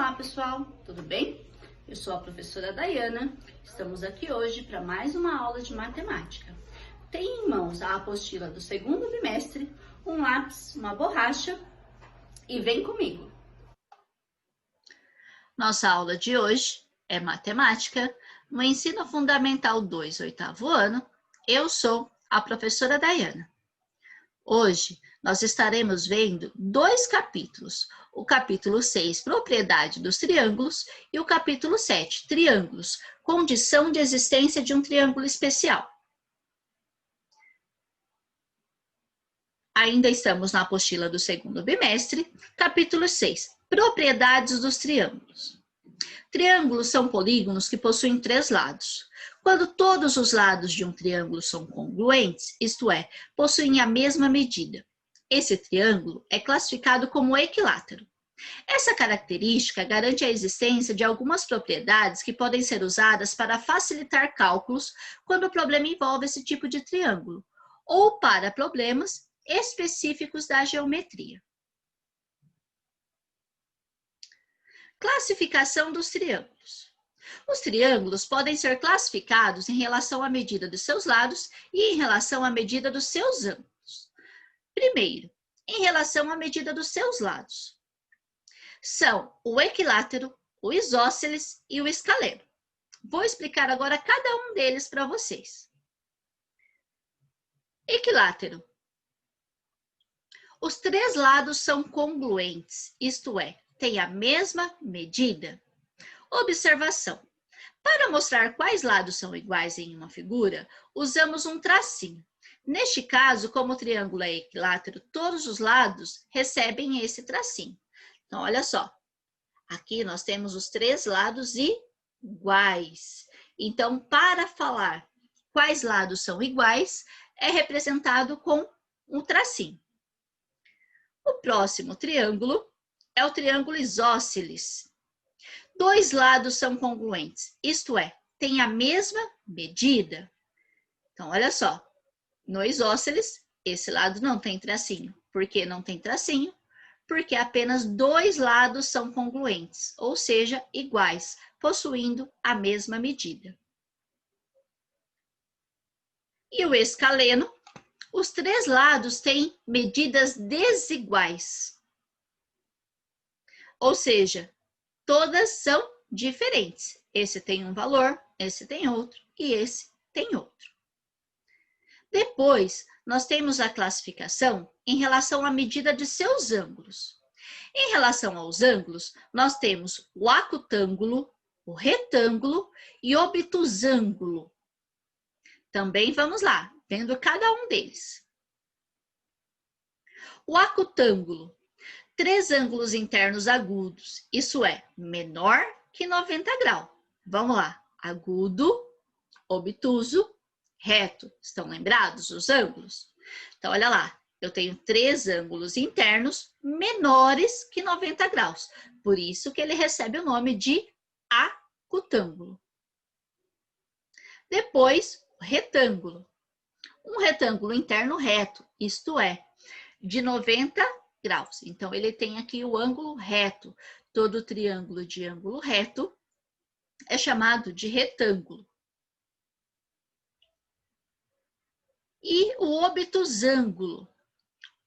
Olá pessoal, tudo bem? Eu sou a professora Dayana, estamos aqui hoje para mais uma aula de matemática. Tenha em mãos a apostila do segundo bimestre, um lápis, uma borracha e vem comigo. Nossa aula de hoje é matemática, no Ensino Fundamental 2, oitavo ano. Eu sou a professora Dayana. Hoje, nós estaremos vendo dois capítulos, o capítulo 6, propriedade dos triângulos, e o capítulo 7, triângulos, condição de existência de um triângulo especial. Ainda estamos na apostila do segundo bimestre, capítulo 6, propriedades dos triângulos. Triângulos são polígonos que possuem três lados. Quando todos os lados de um triângulo são congruentes, isto é, possuem a mesma medida, esse triângulo é classificado como equilátero. Essa característica garante a existência de algumas propriedades que podem ser usadas para facilitar cálculos quando o problema envolve esse tipo de triângulo, ou para problemas específicos da geometria. Classificação dos triângulos. Os triângulos podem ser classificados em relação à medida dos seus lados e em relação à medida dos seus ângulos. Primeiro, em relação à medida dos seus lados. São o equilátero, o isósceles e o escaleno. Vou explicar agora cada um deles para vocês. Equilátero. Os três lados são congruentes, isto é, têm a mesma medida. Observação. Para mostrar quais lados são iguais em uma figura, usamos um tracinho. Neste caso, como o triângulo é equilátero, todos os lados recebem esse tracinho. Então, olha só. Aqui nós temos os três lados iguais. Então, para falar quais lados são iguais, é representado com um tracinho. O próximo triângulo é o triângulo isósceles. Dois lados são congruentes, isto é, têm a mesma medida. Então, olha só, no isósceles, esse lado não tem tracinho. Por que não tem tracinho? Porque apenas dois lados são congruentes, ou seja, iguais, possuindo a mesma medida. E o escaleno, os três lados têm medidas desiguais. Ou seja, todas são diferentes. Esse tem um valor, esse tem outro e esse tem outro. Depois, nós temos a classificação em relação à medida de seus ângulos. Em relação aos ângulos, nós temos o acutângulo, o retângulo e o obtusângulo. Também vamos lá, vendo cada um deles. O acutângulo, três ângulos internos agudos, isso é, menor que 90 graus. Vamos lá, agudo, obtuso, reto. Estão lembrados os ângulos? Então, olha lá, eu tenho três ângulos internos menores que 90 graus. Por isso que ele recebe o nome de acutângulo. Depois, o retângulo. Um retângulo interno reto, isto é, de 90 graus. Então, ele tem aqui o ângulo reto. Todo triângulo de ângulo reto é chamado de retângulo. E o obtusângulo,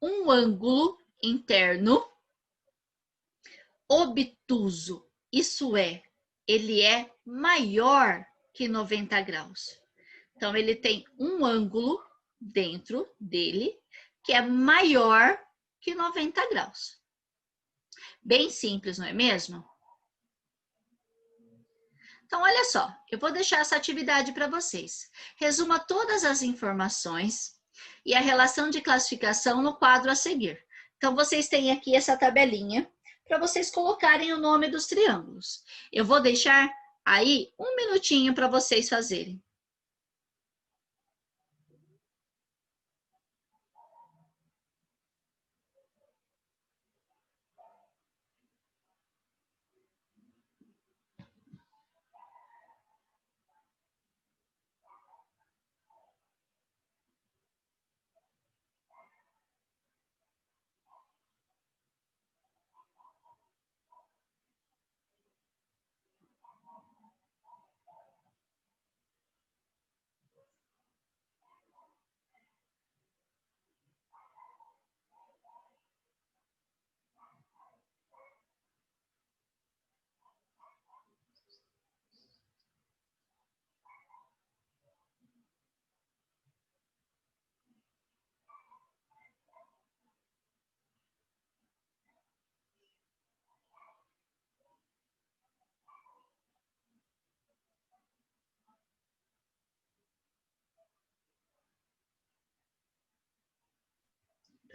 um ângulo interno obtuso, isso é, ele é maior que 90 graus. Então, ele tem um ângulo dentro dele que é maior que 90 graus. Bem simples, não é mesmo? Então, olha só, eu vou deixar essa atividade para vocês. Resuma todas as informações e a relação de classificação no quadro a seguir. Então, vocês têm aqui essa tabelinha para vocês colocarem o nome dos triângulos. Eu vou deixar aí um minutinho para vocês fazerem.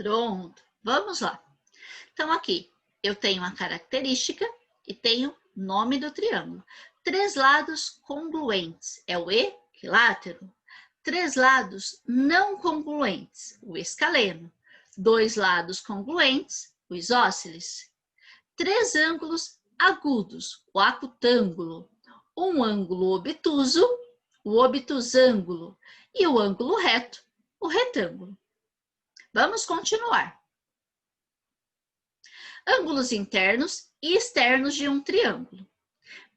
Pronto, vamos lá. Então, aqui eu tenho a característica e tenho o nome do triângulo. Três lados congruentes é o equilátero. Três lados não congruentes, o escaleno. Dois lados congruentes, o isósceles. Três ângulos agudos, o acutângulo. Um ângulo obtuso, o obtusângulo. E o ângulo reto, o retângulo. Vamos continuar. Ângulos internos e externos de um triângulo.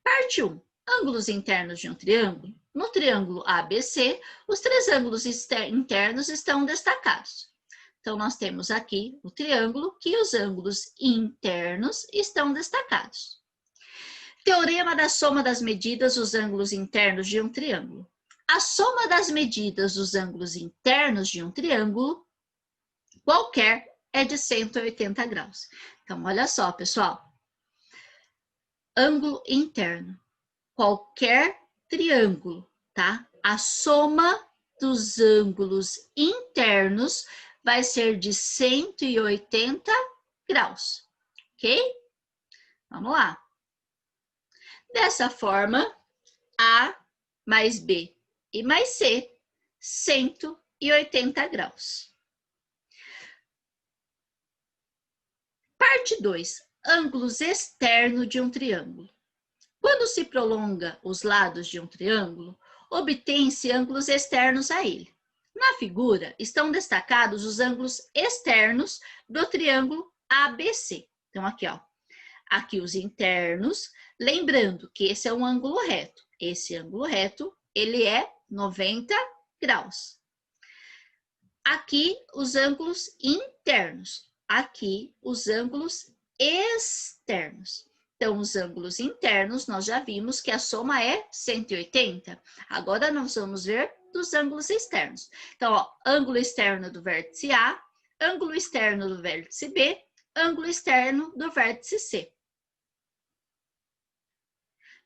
Parte 1. Ângulos internos de um triângulo. No triângulo ABC, os três ângulos internos estão destacados. Então, nós temos aqui o triângulo que os ângulos internos estão destacados. Teorema da soma das medidas dos ângulos internos de um triângulo. A soma das medidas dos ângulos internos de um triângulo qualquer é de 180 graus. Então, olha só, pessoal. Ângulo interno. Qualquer triângulo, tá? A soma dos ângulos internos vai ser de 180 graus, ok? Vamos lá. Dessa forma, A mais B e mais C, 180 graus. Parte 2. Ângulos externos de um triângulo. Quando se prolonga os lados de um triângulo, obtém-se ângulos externos a ele. Na figura, estão destacados os ângulos externos do triângulo ABC. Então, aqui, ó. Aqui os internos. Lembrando que esse é um ângulo reto. Esse ângulo reto, ele é 90 graus. Aqui, os ângulos internos. Aqui, os ângulos externos. Então, os ângulos internos, nós já vimos que a soma é 180. Agora, nós vamos ver dos ângulos externos. Então, ó, ângulo externo do vértice A, ângulo externo do vértice B, ângulo externo do vértice C.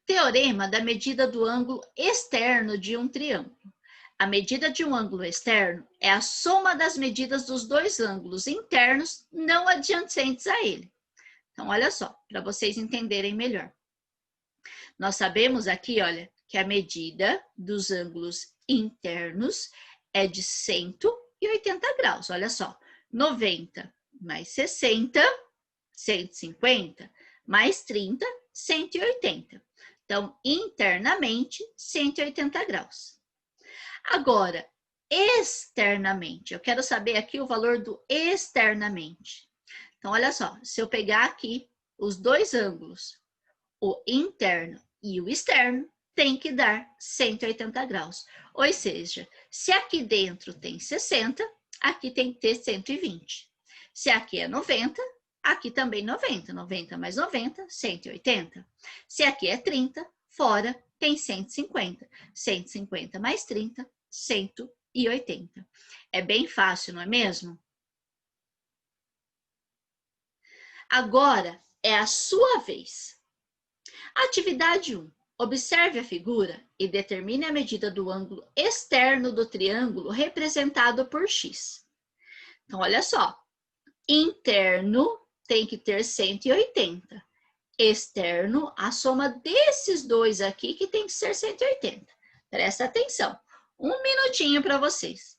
Teorema da medida do ângulo externo de um triângulo. A medida de um ângulo externo é a soma das medidas dos dois ângulos internos não adjacentes a ele. Então, olha só, para vocês entenderem melhor. Nós sabemos aqui, olha, que a medida dos ângulos internos é de 180 graus. Olha só, 90 mais 60, 150, mais 30, 180. Então, internamente, 180 graus. Agora, externamente, eu quero saber aqui o valor do externamente. Então, olha só, se eu pegar aqui os dois ângulos, o interno e o externo, tem que dar 180 graus. Ou seja, se aqui dentro tem 60, aqui tem que ter 120. Se aqui é 90, aqui também 90. 90 mais 90, 180. Se aqui é 30, fora tem 150. 150 mais 30, 180. É bem fácil, não é mesmo? Agora é a sua vez. Atividade 1. Observe a figura e determine a medida do ângulo externo do triângulo representado por X. Então, olha só. Interno tem que ter 180. Externo, a soma desses dois aqui que tem que ser 180. Presta atenção. Um minutinho para vocês.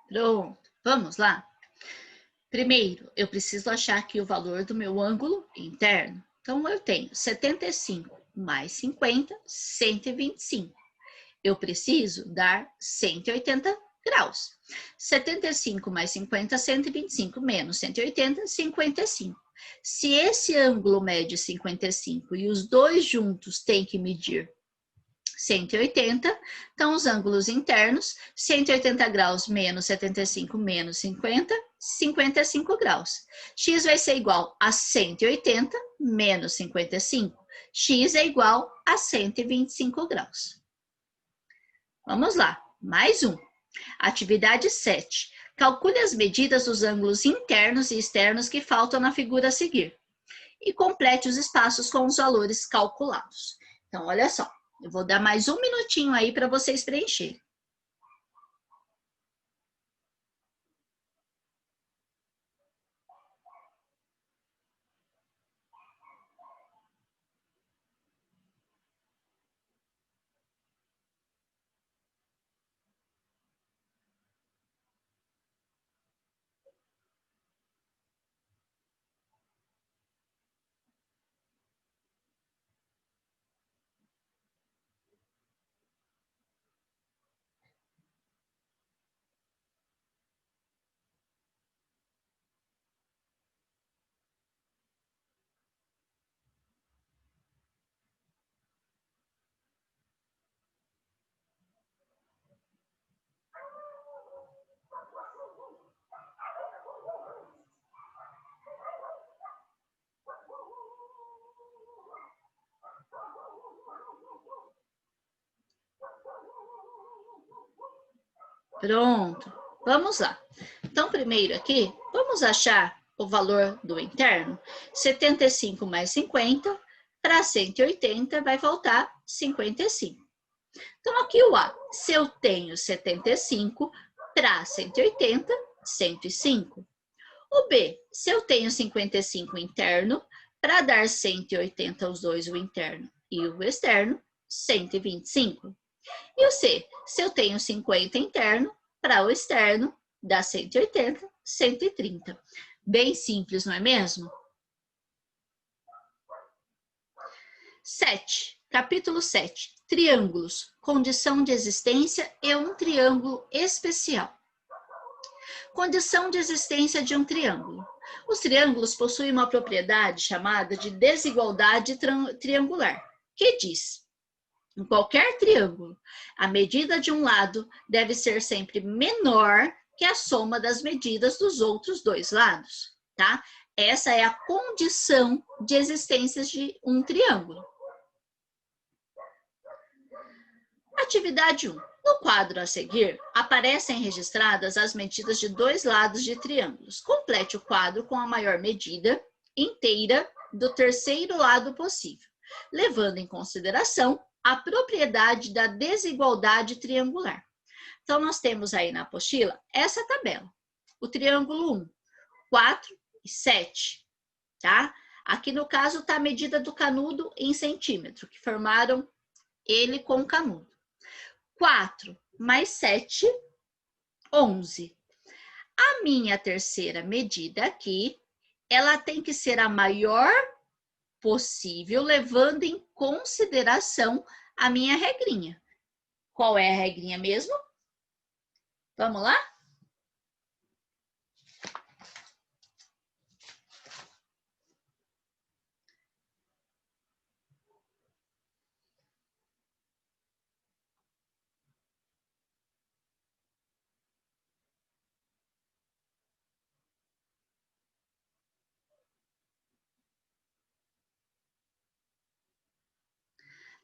Pronto, vamos lá? Primeiro, eu preciso achar aqui o valor do meu ângulo interno. Então, eu tenho 75 mais 50, 125. Eu preciso dar 180 graus. 75 mais 50, 125, menos 180, 55. Se esse ângulo mede 55 e os dois juntos têm que medir 180, então os ângulos internos, 180 graus menos 75 menos 50, 55 graus. X vai ser igual a 180 menos 55. X é igual a 125 graus. Vamos lá, mais um. Atividade 7. Calcule as medidas dos ângulos internos e externos que faltam na figura a seguir. E complete os espaços com os valores calculados. Então, olha só. Eu vou dar mais um minutinho aí para vocês preencherem. Pronto, vamos lá. Então, primeiro aqui, vamos achar o valor do interno. 75 mais 50, para 180 vai faltar 55. Então, aqui o A, se eu tenho 75, para 180, 105. O B, se eu tenho 55 interno, para dar 180 os dois, o interno e o externo, 125. E o C, se eu tenho 50 interno, para o externo, dá 180, 130. Bem simples, não é mesmo? 7. Capítulo 7. Triângulos. Condição de existência e um triângulo especial. Condição de existência de um triângulo. Os triângulos possuem uma propriedade chamada de desigualdade triangular, que diz: em qualquer triângulo, a medida de um lado deve ser sempre menor que a soma das medidas dos outros dois lados, tá? Essa é a condição de existência de um triângulo. Atividade 1. No quadro a seguir, aparecem registradas as medidas de dois lados de triângulos. Complete o quadro com a maior medida inteira do terceiro lado possível, levando em consideração a propriedade da desigualdade triangular. Então, nós temos aí na apostila essa tabela. O triângulo 1, 4 e 7, tá? Aqui no caso está a medida do canudo em centímetro, que formaram ele com o canudo. 4 mais 7, 11. A minha terceira medida aqui, ela tem que ser a maior possível, levando em consideração a minha regrinha. Qual é a regrinha mesmo? Vamos lá?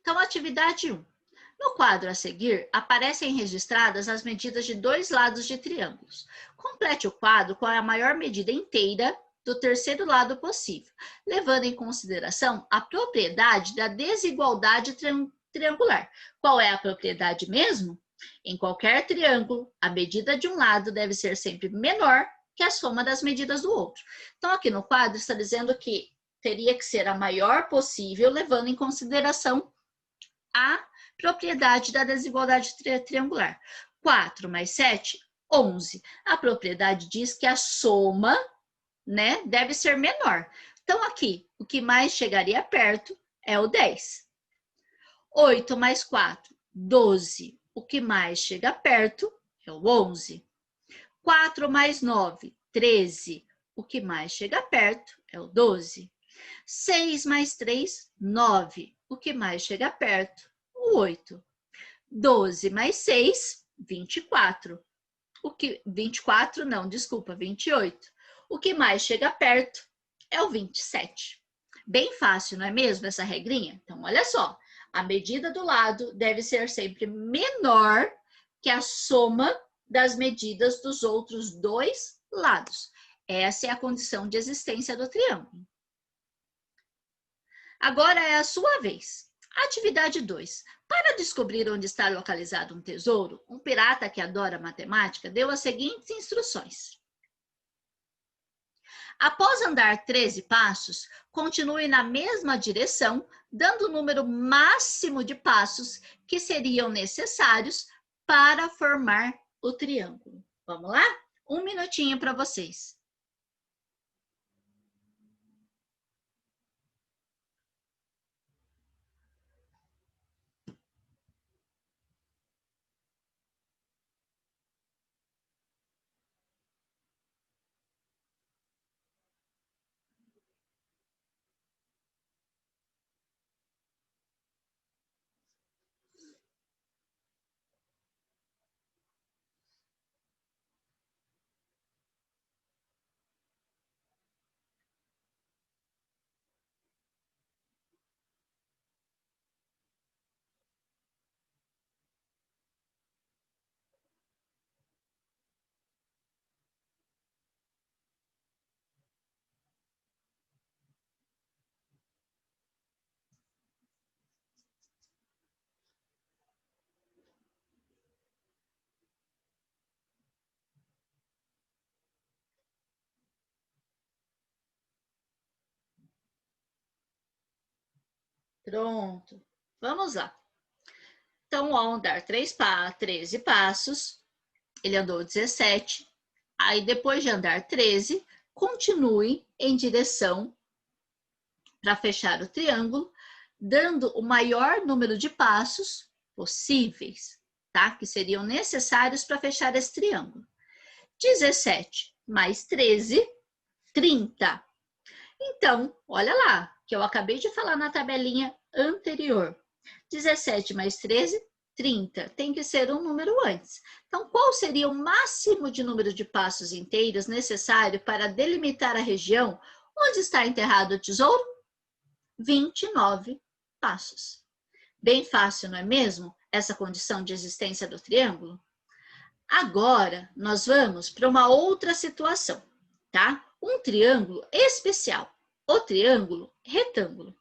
Então, atividade 1. No quadro a seguir, aparecem registradas as medidas de dois lados de triângulos. Complete o quadro com a maior medida inteira do terceiro lado possível, levando em consideração a propriedade da desigualdade triangular. Qual é a propriedade mesmo? Em qualquer triângulo, a medida de um lado deve ser sempre menor que a soma das medidas do outro. Então, aqui no quadro está dizendo que teria que ser a maior possível, levando em consideração a propriedade da desigualdade triangular. 4 mais 7, 11. A propriedade diz que a soma, né, deve ser menor. Então, aqui, o que mais chegaria perto é o 10. 8 mais 4, 12. O que mais chega perto é o 11. 4 mais 9, 13. O que mais chega perto é o 12. 6 mais 3, 9. O que mais chega perto? O 8. 12 mais 6, 24. 24 não, desculpa, 28. O que mais chega perto é o 27. Bem fácil, não é mesmo, essa regrinha? Então, olha só. A medida do lado deve ser sempre menor que a soma das medidas dos outros dois lados. Essa é a condição de existência do triângulo. Agora é a sua vez. Atividade 2. Para descobrir onde está localizado um tesouro, um pirata que adora matemática deu as seguintes instruções. Após andar 13 passos, continue na mesma direção, dando o número máximo de passos que seriam necessários para formar o triângulo. Vamos lá? Um minutinho para vocês. Pronto. Vamos lá. Então, ao andar 13 passos, ele andou 17. Aí, depois de andar 13, continue em direção para fechar o triângulo, dando o maior número de passos possíveis, tá? Que seriam necessários para fechar esse triângulo. 17 mais 13, 30. Então, olha lá, que eu acabei de falar na tabelinha anterior. 17 mais 13, 30. Tem que ser um número antes. Então, qual seria o máximo de número de passos inteiros necessário para delimitar a região onde está enterrado o tesouro? 29 passos. Bem fácil, não é mesmo? Essa condição de existência do triângulo. Agora, nós vamos para uma outra situação, tá? Um triângulo especial, o triângulo retângulo.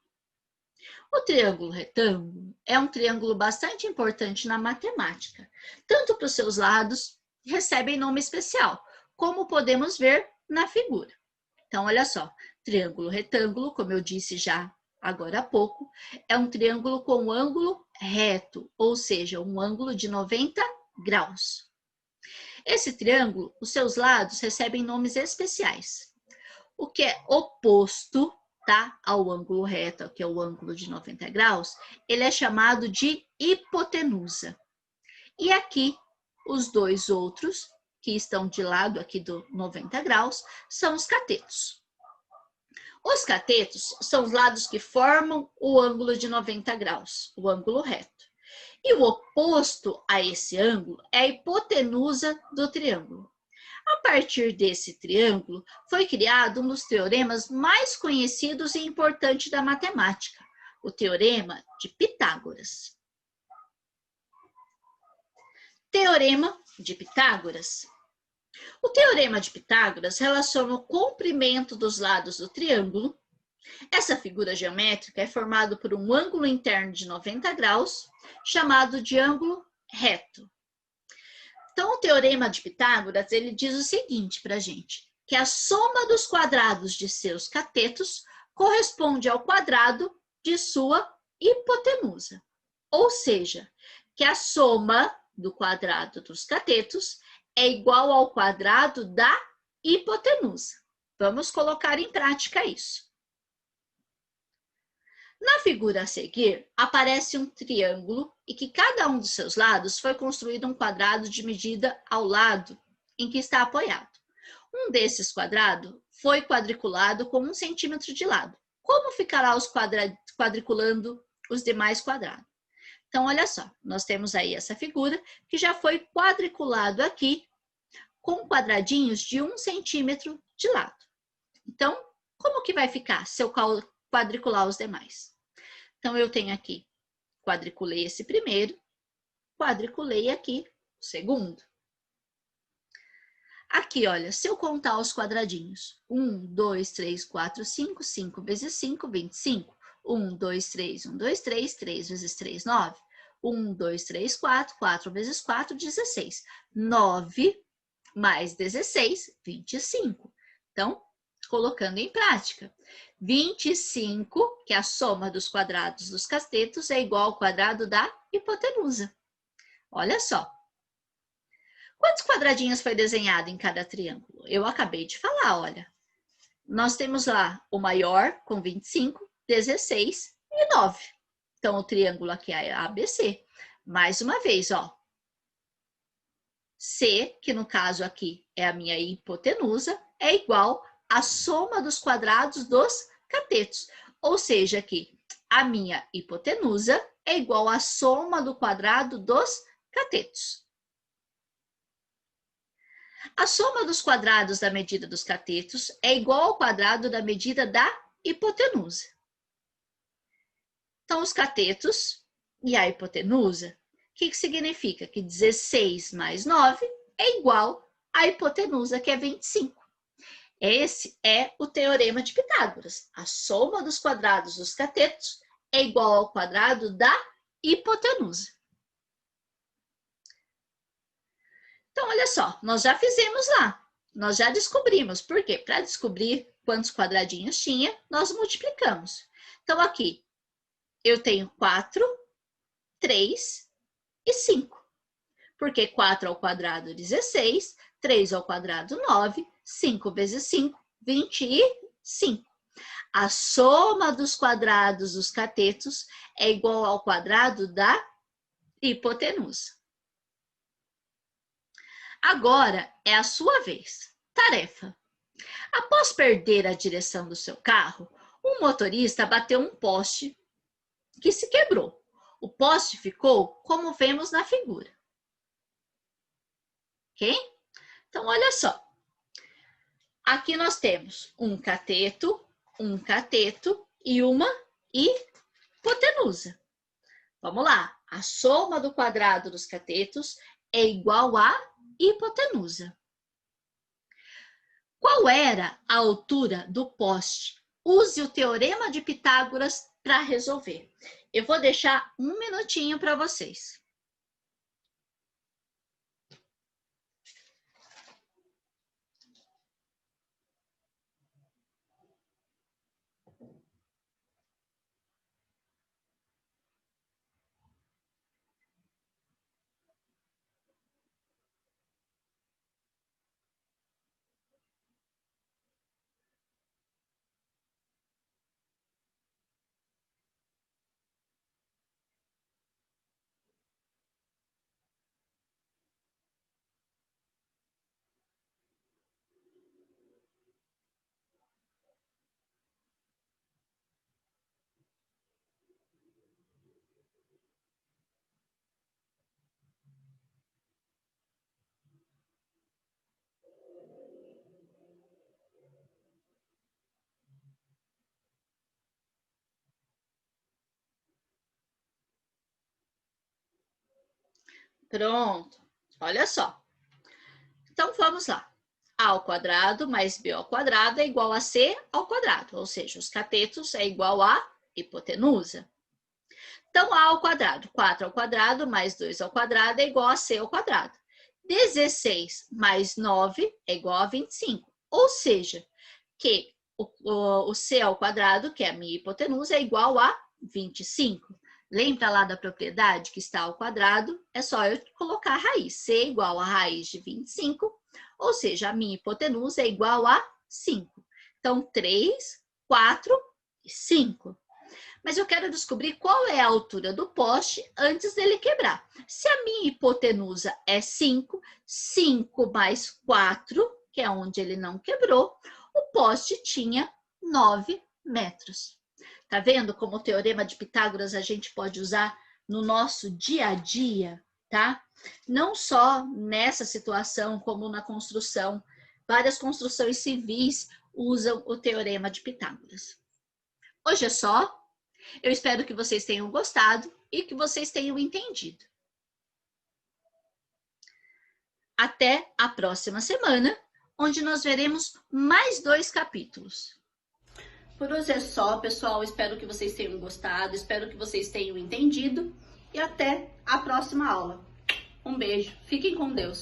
O triângulo retângulo é um triângulo bastante importante na matemática. Tanto para os seus lados, recebem nome especial, como podemos ver na figura. Então, olha só, triângulo retângulo, como eu disse já agora há pouco, é um triângulo com ângulo reto, ou seja, um ângulo de 90 graus. Esse triângulo, os seus lados recebem nomes especiais. O que é oposto, tá, ao ângulo reto, que é o ângulo de 90 graus, ele é chamado de hipotenusa. E aqui, os dois outros, que estão de lado aqui do 90 graus, são os catetos. Os catetos são os lados que formam o ângulo de 90 graus, o ângulo reto. E o oposto a esse ângulo é a hipotenusa do triângulo. A partir desse triângulo, foi criado um dos teoremas mais conhecidos e importantes da matemática, o Teorema de Pitágoras. Teorema de Pitágoras. O Teorema de Pitágoras relaciona o comprimento dos lados do triângulo. Essa figura geométrica é formada por um ângulo interno de 90 graus, chamado de ângulo reto. Então, o Teorema de Pitágoras, ele diz o seguinte para a gente, que a soma dos quadrados de seus catetos corresponde ao quadrado de sua hipotenusa. Ou seja, que a soma do quadrado dos catetos é igual ao quadrado da hipotenusa. Vamos colocar em prática isso. Na figura a seguir, aparece um triângulo e que cada um dos seus lados foi construído um quadrado de medida ao lado em que está apoiado. Um desses quadrados foi quadriculado com 1 centímetro de lado. Como ficará quadriculando os demais quadrados? Então, olha só, nós temos aí essa figura que já foi quadriculado aqui com quadradinhos de 1 centímetro de lado. Então, como que vai ficar se eu quadricular os demais? Então, eu tenho aqui, quadriculei esse primeiro, quadriculei aqui o segundo. Aqui, olha, se eu contar os quadradinhos, 1, 2, 3, 4, 5, 5 vezes 5, 25. 1, 2, 3, 1, 2, 3, 3 vezes 3, 9. 1, 2, 3, 4, 4 vezes 4, 16. 9 mais 16, 25. Então, colocando em prática, 25, que é a soma dos quadrados dos catetos, é igual ao quadrado da hipotenusa. Olha só. Quantos quadradinhos foi desenhado em cada triângulo? Eu acabei de falar, olha. Nós temos lá o maior com 25, 16 e 9. Então, o triângulo aqui é ABC. Mais uma vez, ó. C, que no caso aqui é a minha hipotenusa, é igual à soma dos quadrados dos catetos. Ou seja, aqui, a minha hipotenusa é igual à soma do quadrado dos catetos. A soma dos quadrados da medida dos catetos é igual ao quadrado da medida da hipotenusa. Então, os catetos e a hipotenusa, o que significa? Que 16 mais 9 é igual à hipotenusa, que é 25. Esse é o teorema de Pitágoras. A soma dos quadrados dos catetos é igual ao quadrado da hipotenusa. Então, olha só, nós já fizemos lá. Nós já descobrimos. Por quê? Para descobrir quantos quadradinhos tinha, nós multiplicamos. Então, aqui, eu tenho 4, 3 e 5. Porque 4 ao quadrado, 16. 3 ao quadrado, 9. 5 vezes 5, 25. A soma dos quadrados dos catetos é igual ao quadrado da hipotenusa. Agora é a sua vez. Tarefa. Após perder a direção do seu carro, um motorista bateu um poste que se quebrou. O poste ficou como vemos na figura. Ok? Então, olha só. Aqui nós temos um cateto e uma hipotenusa. Vamos lá. A soma do quadrado dos catetos é igual a hipotenusa. Qual era a altura do poste? Use o teorema de Pitágoras para resolver. Eu vou deixar um minutinho para vocês. Pronto. Olha só. Então, vamos lá. A ao quadrado mais b ao quadrado é igual a c ao quadrado, ou seja, os catetos é igual a hipotenusa. Então, a ao quadrado, 4 ao quadrado mais 2 ao quadrado é igual a c ao quadrado. 16 mais 9 é igual a 25, ou seja, que o c ao quadrado, que é a minha hipotenusa, é igual a 25. Lembra lá da propriedade que está ao quadrado? É só eu colocar a raiz. C é igual a raiz de 25, ou seja, a minha hipotenusa é igual a 5. Então, 3, 4 e 5. Mas eu quero descobrir qual é a altura do poste antes dele quebrar. Se a minha hipotenusa é 5, 5 mais 4, que é onde ele não quebrou, o poste tinha 9 metros. Tá vendo como o teorema de Pitágoras a gente pode usar no nosso dia a dia, tá? Não só nessa situação, como na construção. Várias construções civis usam o teorema de Pitágoras. Hoje é só. Eu espero que vocês tenham gostado e que vocês tenham entendido. Até a próxima semana, onde nós veremos mais 2 capítulos. Por hoje é só, pessoal. Espero que vocês tenham gostado, espero que vocês tenham entendido e até a próxima aula. Um beijo, fiquem com Deus.